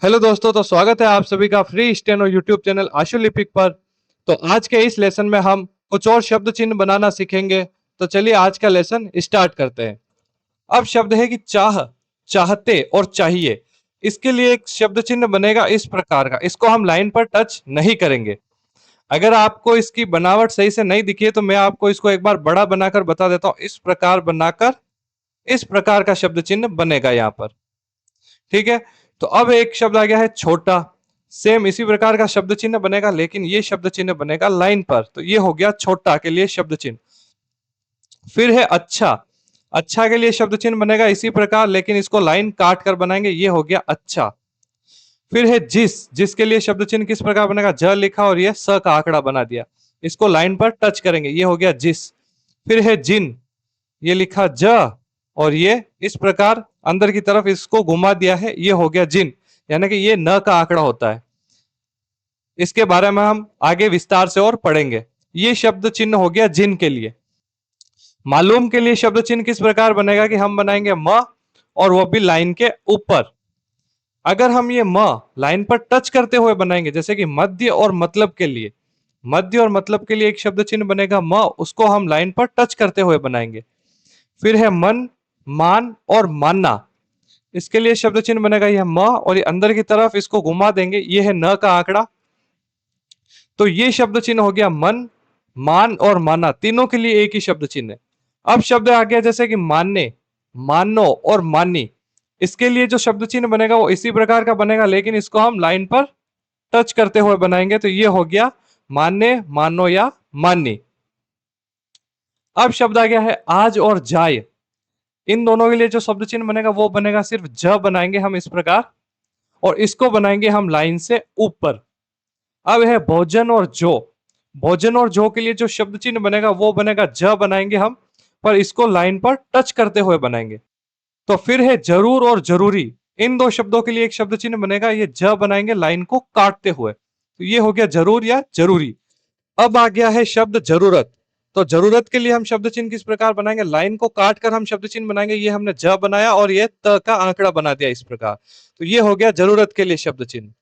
Hello दोस्तों, तो स्वागत है आप सभी का फ्री स्टेनो यूट्यूब चैनल आशु लिपिक पर। तो आज के इस लेसन में हम कुछ और शब्द चिन्ह बनाना सीखेंगे। तो चलिए आज का लेसन स्टार्ट करते हैं। अब शब्द है कि चाह, चाहते और चाहिए। इसके लिए एक शब्द चिन्ह बनेगा इस प्रकार का। इसको हम लाइन पर टच नहीं करेंगे। अगर आपको इसकी बनावट सही से नहीं दिखी है तो मैं आपको इसको एक बार बड़ा बनाकर बता देता हूं। इस प्रकार बनाकर इस प्रकार का शब्द चिन्ह बनेगा यहाँ पर। ठीक है। तो अब एक शब्द आ गया है छोटा। सेम इसी प्रकार का शब्द चिन्ह बनेगा, लेकिन ये शब्द चिन्ह बनेगा लाइन पर। तो ये हो गया छोटा के लिए शब्द चिन्ह। फिर है अच्छा। अच्छा के लिए शब्द चिन्ह बनेगा इसी प्रकार, लेकिन इसको लाइन काट कर बनाएंगे। ये हो गया अच्छा। फिर है जिस। जिसके लिए शब्द चिन्ह किस प्रकार बनेगा? ज लिखा और ये स का आंकड़ा बना दिया। इसको लाइन पर टच करेंगे, ये हो गया जिस। फिर है जिन। ये लिखा ज और ये इस प्रकार अंदर की तरफ इसको घुमा दिया है, ये हो गया जिन। यानी कि ये न का आंकड़ा होता है। इसके बारे में हम आगे विस्तार से और पढ़ेंगे। ये शब्द चिन्ह हो गया जिन के लिए। मालूम के लिए शब्द चिन्ह किस प्रकार बनेगा कि हम बनाएंगे म और वो भी लाइन के ऊपर। अगर हम ये म लाइन पर टच करते हुए बनाएंगे, जैसे कि मध्य और मतलब के लिए, मध्य और मतलब के लिए एक शब्द चिन्ह बनेगा म, उसको हम लाइन पर टच करते हुए बनाएंगे। फिर है मन, मान और मानना। इसके लिए शब्द चिन्ह बनेगा यह म और ये अंदर की तरफ इसको घुमा देंगे, ये है न का आंकड़ा। तो ये शब्द चिन्ह हो गया मन, मान और माना। तीनों के लिए एक ही शब्द चिन्ह है। अब शब्द आ गया जैसे कि मानने, मानो और मानी। इसके लिए जो शब्द चिन्ह बनेगा वो इसी प्रकार का बनेगा, लेकिन इसको हम लाइन पर टच करते हुए बनाएंगे। तो ये हो गया मानने, मानो या मानी। अब शब्द आ गया है आज और जाय। इन दोनों के लिए जो शब्द चिन्ह बनेगा वो बनेगा सिर्फ ज बनाएंगे हम इस प्रकार, और इसको बनाएंगे हम लाइन से ऊपर। अब है भोजन और जो। भोजन और जो के लिए जो शब्द चिन्ह बनेगा वो बनेगा ज बनाएंगे हम, पर इसको लाइन पर टच करते हुए बनाएंगे। तो फिर है जरूर और जरूरी। इन दो शब्दों के लिए एक शब्द चिन्ह बनेगा, ये ज बनाएंगे लाइन को काटते हुए। तो ये हो गया जरूर या जरूरी। अब आ गया है शब्द जरूरत। तो जरूरत के लिए हम शब्द चिन्ह किस प्रकार बनाएंगे? लाइन को काट कर हम शब्द चिन्ह बनाएंगे। ये हमने ज बनाया और ये त का आंकड़ा बना दिया इस प्रकार। तो ये हो गया जरूरत के लिए शब्द चिन्ह।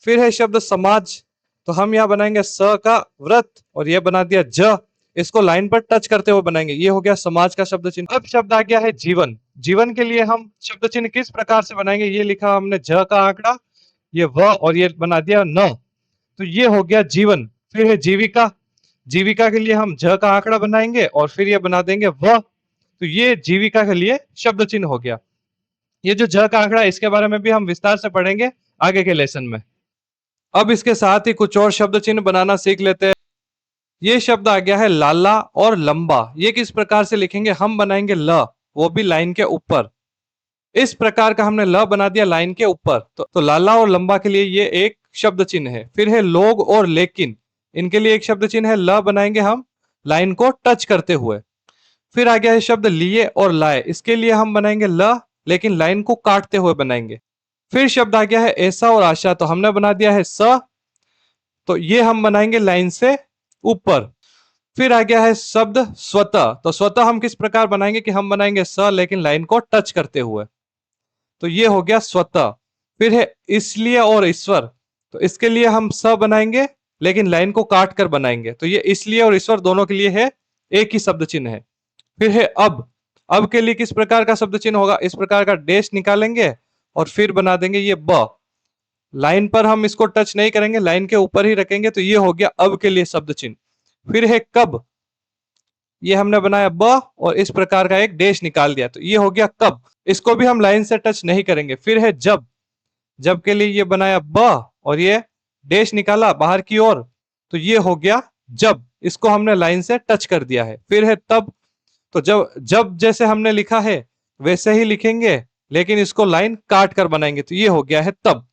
फिर है शब्द समाज। तो हम यहाँ बनाएंगे स का व्रत और ये बना दिया ज। इसको लाइन पर टच करते हुए बनाएंगे, ये हो गया समाज का शब्द चिन्ह। अब शब्द आ गया है जीवन। जीवन के लिए हम शब्द चिन्ह किस प्रकार से बनाएंगे? ये लिखा हमने ज का आंकड़ा, ये व और ये बना दिया न। तो ये हो गया जीवन। फिर है जीविका। जीविका के लिए हम ज का आंकड़ा बनाएंगे और फिर ये बना देंगे व। तो ये जीविका के लिए शब्द चिन्ह हो गया। ये जो ज का आंकड़ा है इसके बारे में भी हम विस्तार से पढ़ेंगे आगे के लेसन में। अब इसके साथ ही कुछ और शब्द चिन्ह बनाना सीख लेते हैं। ये शब्द आ गया है लाला और लंबा। ये किस प्रकार से लिखेंगे? हम बनाएंगे ल, वो भी लाइन के ऊपर। इस प्रकार का हमने ल बना दिया लाइन के ऊपर। तो लाला और लंबा के लिए ये एक शब्द चिन्ह है। फिर है लोग और लेकिन। इनके लिए एक शब्द चिन्ह है, ल बनाएंगे हम लाइन को टच करते हुए। फिर आ गया है शब्द लिए और लाए। इसके लिए हम बनाएंगे ल, लेकिन लाइन को काटते हुए बनाएंगे। फिर शब्द आ गया है ऐसा और आशा। तो हमने बना दिया है स, तो ये हम बनाएंगे लाइन से ऊपर। फिर आ गया है शब्द स्वतः। तो स्वतः हम किस प्रकार बनाएंगे कि हम बनाएंगे स लेकिन लाइन को टच करते हुए। तो ये हो गया स्वतः। फिर है इसलिए और ईश्वर। तो इसके लिए हम स बनाएंगे लेकिन लाइन को काट कर बनाएंगे। तो ये इसलिए और ईश्वर दोनों के लिए है एक ही शब्द चिन्ह है। फिर है अब। अब के लिए किस प्रकार का शब्द चिन्ह होगा? इस प्रकार का डैश निकालेंगे और फिर बना देंगे ये ब। लाइन पर हम इसको टच नहीं करेंगे, लाइन के ऊपर ही रखेंगे। तो ये हो गया अब के लिए शब्द चिन्ह। फिर है कब। ये हमने बनाया ब और इस प्रकार का एक डैश निकाल दिया। तो ये हो गया कब। इसको भी हम लाइन से टच नहीं करेंगे। फिर है जब। जब के लिए ये बनाया ब और ये डैश निकाला बाहर की ओर। तो ये हो गया जब। इसको हमने लाइन से टच कर दिया है। फिर है तब। तो जब जब जैसे हमने लिखा है वैसे ही लिखेंगे, लेकिन इसको लाइन काट कर बनाएंगे। तो ये हो गया है तब।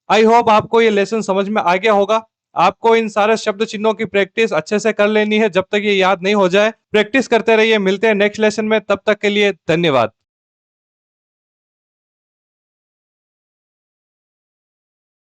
आई होप आपको ये लेसन समझ में आ गया होगा। आपको इन सारे शब्द चिन्हों की प्रैक्टिस अच्छे से कर लेनी है जब तक ये याद नहीं हो जाए। प्रैक्टिस करते रहिए। मिलते हैं नेक्स्ट लेसन में, तब तक के लिए धन्यवाद।